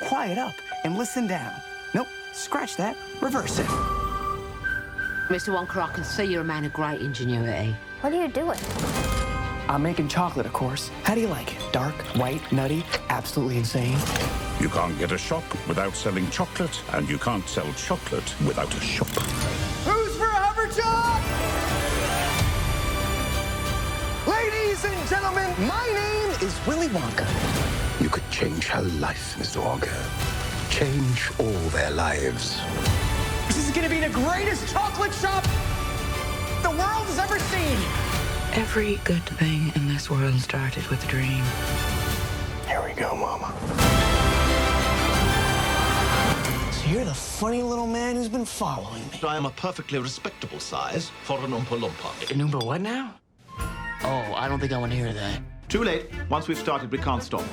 quiet up and listen down. Nope, scratch that, reverse it. Mr. Wonka, I can see you're a man of great ingenuity. What are you doing? I'm making chocolate, of course. How do you like it? Dark, white, nutty, absolutely insane? You can't get a shop without selling chocolate, and you can't sell chocolate without a shop. Who's for Haverjock? Ladies and gentlemen, my name is Willy Wonka. You could change her life, Mr. Wonka. Change all their lives. This is gonna be the greatest chocolate shop the world has ever seen. Every good thing in this world started with a dream. Here we go, Mama. So you're the funny little man who's been following me. I am a perfectly respectable size for an Oompa Loompa. An Oompa what now? Oh, I don't think I want to hear that. Too late. Once we've started, we can't stop.